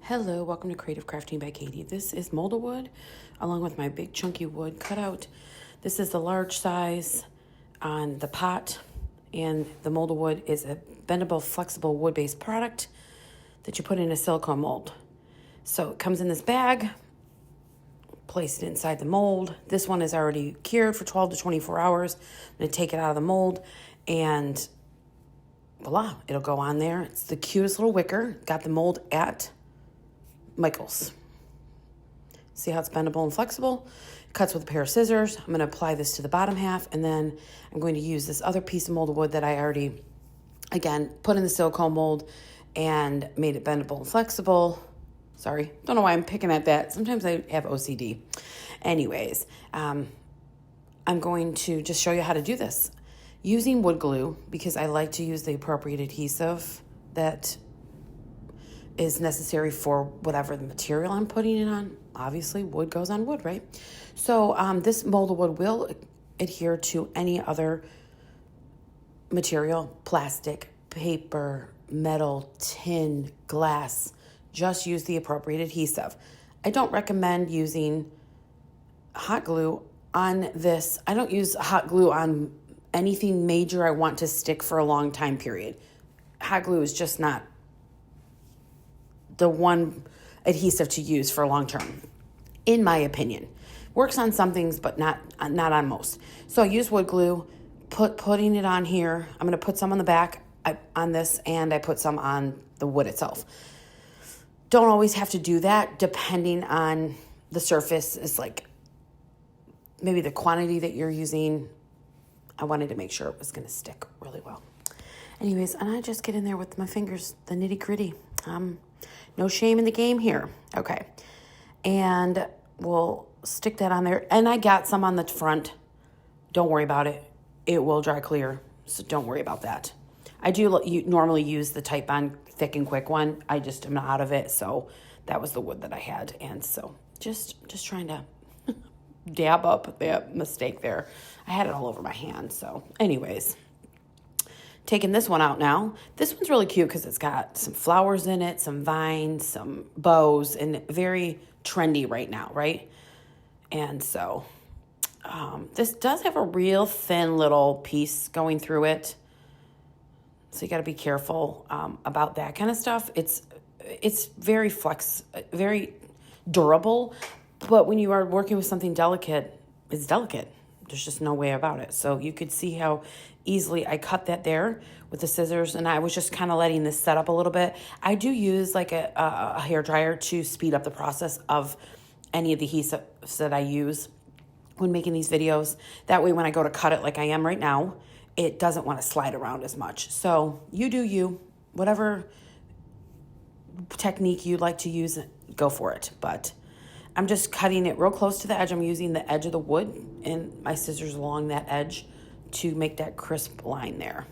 Hello, welcome to Creative Crafting by Katie. This is molded wood along with my big chunky wood cutout. This is the large size on the pot, and the molded wood is a bendable, flexible wood-based product that you put in a silicone mold. So it comes in this bag, place it inside the mold. This one is already cured for 12 to 24 hours. I'm going to take it out of the mold and voila, it'll go on there. It's the cutest little wicker. Got the mold at Michael's. See how it's bendable and flexible? It cuts with a pair of scissors. I'm going to apply this to the bottom half, and then I'm going to use this other piece of molded wood that I already, again, put in the silicone mold and made it bendable and flexible. Sorry, don't know why I'm picking at that. Sometimes I have OCD. Anyways, I'm going to just show you how to do this. Using wood glue, because I like to use the appropriate adhesive that is necessary for whatever the material I'm putting it on. Obviously, wood goes on wood, right? So this molded wood will adhere to any other material, plastic, paper, metal, tin, glass. Just use the appropriate adhesive. I don't recommend using hot glue on this. I don't use hot glue on anything major I want to stick for a long time period. Hot glue is just not the one adhesive to use for long term, in my opinion. Works on some things, but not on most. So I use wood glue, putting it on here. I'm going to put some on the back on this, and I put some on the wood itself. Don't always have to do that, depending on the surface. Is like maybe the quantity that you're using. I wanted to make sure it was going to stick really well. Anyways, and I just get in there with my fingers, the nitty gritty. No shame in the game here. Okay. And we'll stick that on there. And I got some on the front. Don't worry about it. It will dry clear. So don't worry about that. I do normally use the Titebond thick and quick one. I just am out of it. So that was the wood that I had. And so just trying to dab up that mistake there. I had it all over my hand. So anyways, taking this one out now. This one's really cute because it's got some flowers in it, some vines, some bows, and very trendy right now, right? And so this does have a real thin little piece going through it. So you got to be careful about that kind of stuff. It's very very durable, but when you are working with something delicate, it's delicate. There's just no way about it. So you could see how easily I cut that there with the scissors, and I was just kind of letting this set up a little bit. I do use like a hair dryer to speed up the process of any of the adhesives that I use when making these videos. That way when I go to cut it like I am right now, it doesn't want to slide around as much. So you do you. Whatever technique you like to use, go for it. But I'm just cutting it real close to the edge. I'm using the edge of the wood and my scissors along that edge to make that crisp line there.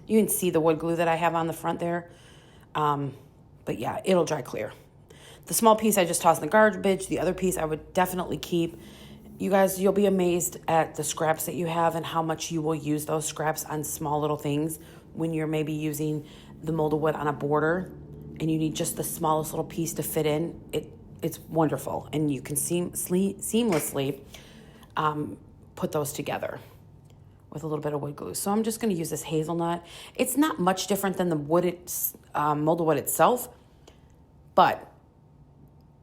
You can see the wood glue that I have on the front there. But yeah, it'll dry clear. The small piece I just tossed in the garbage. The other piece I would definitely keep. You guys, you'll be amazed at the scraps that you have and how much you will use those scraps on small little things when you're maybe using the molded wood on a border and you need just the smallest little piece to fit in. It's wonderful, and you can seamlessly put those together with a little bit of wood glue. So I'm just going to use this hazelnut. It's not much different than the molded wood itself, but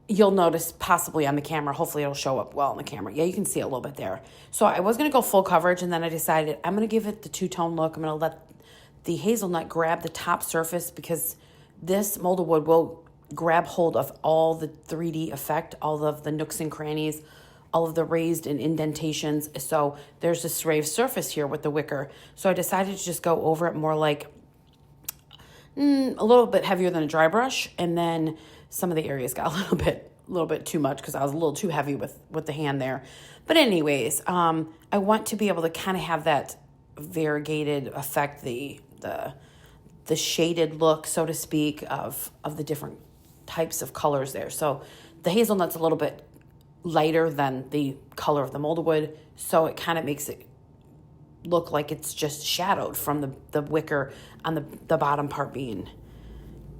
you'll notice possibly on the camera. Hopefully it'll show up well on the camera. Yeah, you can see it a little bit there. So I was going to go full coverage, and then I decided I'm going to give it the two-tone look. I'm going to let the hazelnut grab the top surface, because this molded wood will grab hold of all the 3D effect, all of the nooks and crannies, all of the raised and indentations. So there's this raised surface here with the wicker. So I decided to just go over it more like a little bit heavier than a dry brush. And then some of the areas got a little bit too much because I was a little too heavy with the hand there. But anyways, I want to be able to kind of have that variegated effect, the shaded look, so to speak, of the different types of colors there. So the hazelnut's a little bit lighter than the color of the molded wood, so it kind of makes it look like it's just shadowed from the wicker on the bottom part being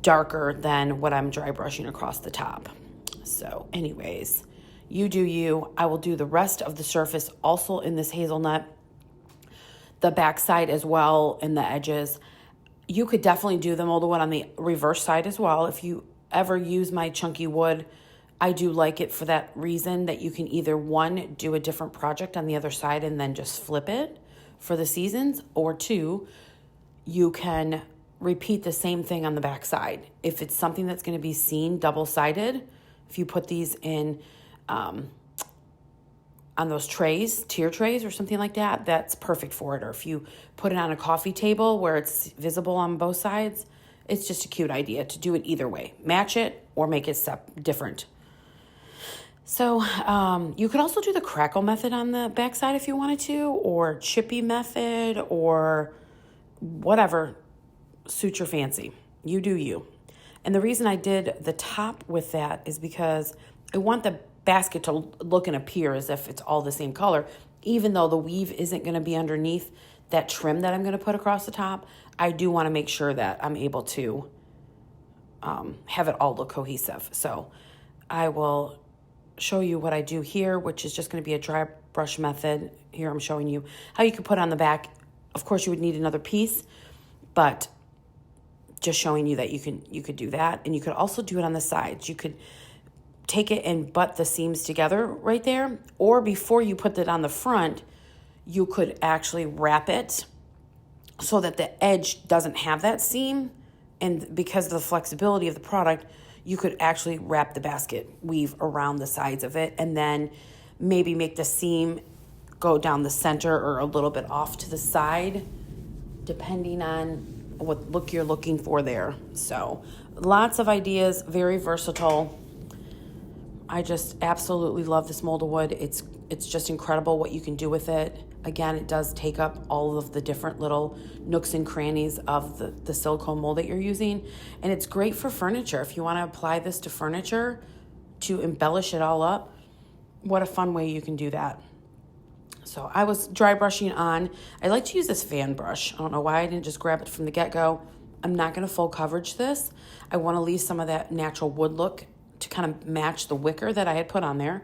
darker than what I'm dry brushing across the top. So anyways, you do you. I will do the rest of the surface also in this hazelnut, the backside as well, and the edges. You could definitely do the molded wood on the reverse side as well. If you ever use my chunky wood, I do like it for that reason, that you can either, one, do a different project on the other side and then just flip it for the seasons, or two, you can repeat the same thing on the back side. If it's something that's going to be seen double-sided, if you put these in on those trays, tier trays or something like that, that's perfect for it. Or if you put it on a coffee table where it's visible on both sides, it's just a cute idea to do it either way. Match it or make it different. So you could also do the crackle method on the backside if you wanted to, or chippy method, or whatever suits your fancy. You do you. And the reason I did the top with that is because I want the basket to look and appear as if it's all the same color, even though the weave isn't going to be underneath that trim that I'm going to put across the top. I do want to make sure that I'm able to have it all look cohesive. So I will show you what I do here, which is just going to be a dry brush method. Here I'm showing you how you could put on the back. Of course, you would need another piece, but just showing you that you could do that. And you could also do it on the sides. You could take it and butt the seams together right there, or before you put it on the front, you could actually wrap it so that the edge doesn't have that seam. And because of the flexibility of the product, you could actually wrap the basket weave around the sides of it, and then maybe make the seam go down the center or a little bit off to the side, depending on what look you're looking for there. So lots of ideas, very versatile. I just absolutely love this molded wood. It's just incredible what you can do with it. Again, it does take up all of the different little nooks and crannies of the silicone mold that you're using. And it's great for furniture. If you want to apply this to furniture to embellish it all up, what a fun way you can do that. So I was dry brushing on. I like to use this fan brush. I don't know why I didn't just grab it from the get-go. I'm not going to full coverage this. I want to leave some of that natural wood look to kind of match the wicker that I had put on there.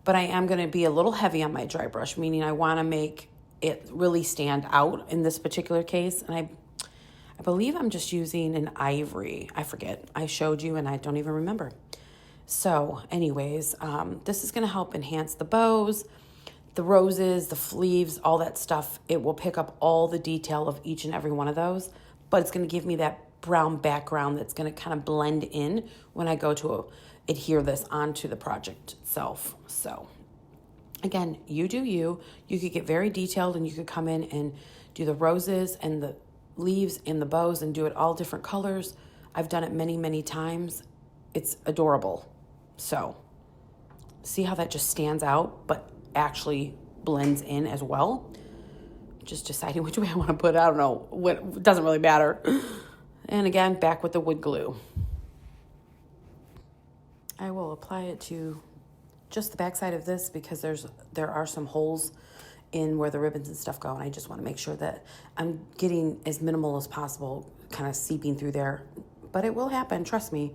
But I am going to be a little heavy on my dry brush, meaning I want to make it really stand out in this particular case. And I believe I'm just using an ivory. I forget. I showed you and I don't even remember. So anyways, this is going to help enhance the bows, the roses, the sleeves, all that stuff. It will pick up all the detail of each and every one of those, but it's going to give me that brown background that's going to kind of blend in when I go to adhere this onto the project itself. So again, you do you. You could get very detailed and you could come in and do the roses and the leaves and the bows and do it all different colors. I've done it many, many times. It's adorable. So see how that just stands out, but actually blends in as well. Just deciding which way I want to put it. I don't know. It doesn't really matter. And again, back with the wood glue. I will apply it to just the back side of this because there are some holes in where the ribbons and stuff go, and I just want to make sure that I'm getting as minimal as possible kind of seeping through there. But it will happen, trust me.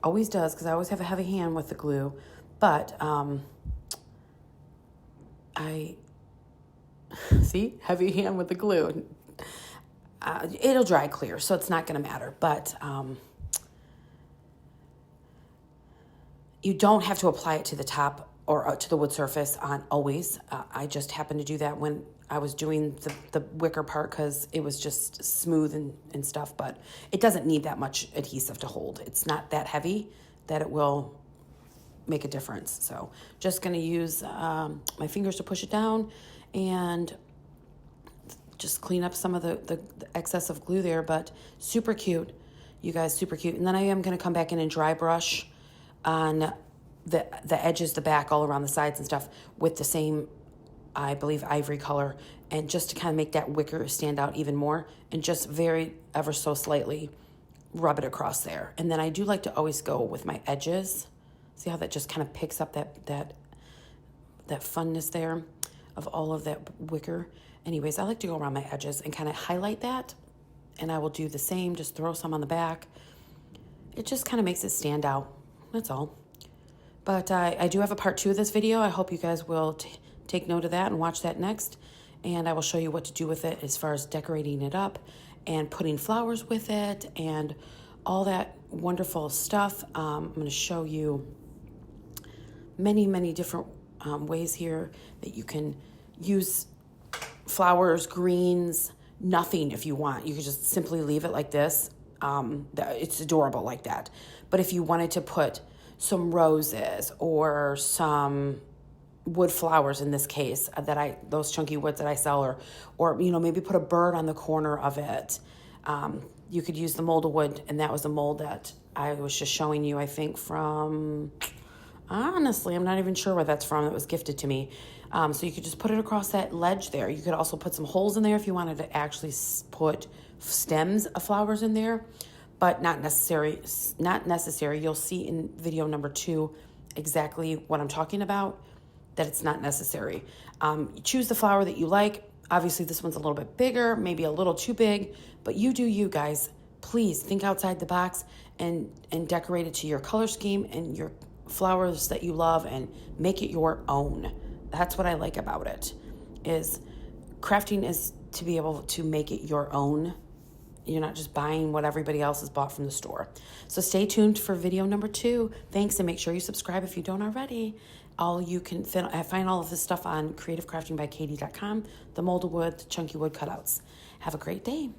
Always does, because I always have a heavy hand with the glue. But I see, heavy hand with the glue. It'll dry clear, so it's not going to matter. But you don't have to apply it to the top or to the wood surface on always. I just happened to do that when I was doing the wicker part because it was just smooth and stuff. But it doesn't need that much adhesive to hold. It's not that heavy that it will make a difference. So just going to use my fingers to push it down and just clean up some of the excess of glue there. But super cute, you guys, super cute. And then I am going to come back in and dry brush on the edges, the back, all around the sides and stuff with the same, I believe, ivory color, and just to kind of make that wicker stand out even more, and just very ever so slightly rub it across there. And then I do like to always go with my edges. See how that just kind of picks up that funness there of all of that wicker. Anyways, I like to go around my edges and kind of highlight that, and I will do the same, just throw some on the back it just kind of makes it stand out. That's all. But I do have a part 2 of this video. I hope you guys will take note of that and watch that next. And I will show you what to do with it as far as decorating it up and putting flowers with it and all that wonderful stuff. I'm going to show you many, many different ways here that you can use flowers, greens, nothing if you want. You could just simply leave it like this. It's adorable like that. But if you wanted to put some roses or some wood flowers in this case, those chunky woods that I sell, or maybe put a bird on the corner of it. You could use the molded wood, and that was a mold that I was just showing you, I think from, honestly, I'm not even sure where that's from. It was gifted to me. So you could just put it across that ledge there. You could also put some holes in there if you wanted to actually put stems of flowers in there, but not necessary. You'll see in video number 2 exactly what I'm talking about, that it's not necessary. Choose the flower that you like. Obviously, this one's a little bit bigger, maybe a little too big, but you do you, guys. Please think outside the box and decorate it to your color scheme and your flowers that you love and make it your own. That's what I like about it, is crafting is to be able to make it your own. You're not just buying what everybody else has bought from the store. So stay tuned for video number 2. Thanks, and make sure you subscribe if you don't already. You can find all of this stuff on creativecraftingbykatie.com, the molded wood, the chunky wood cutouts. Have a great day.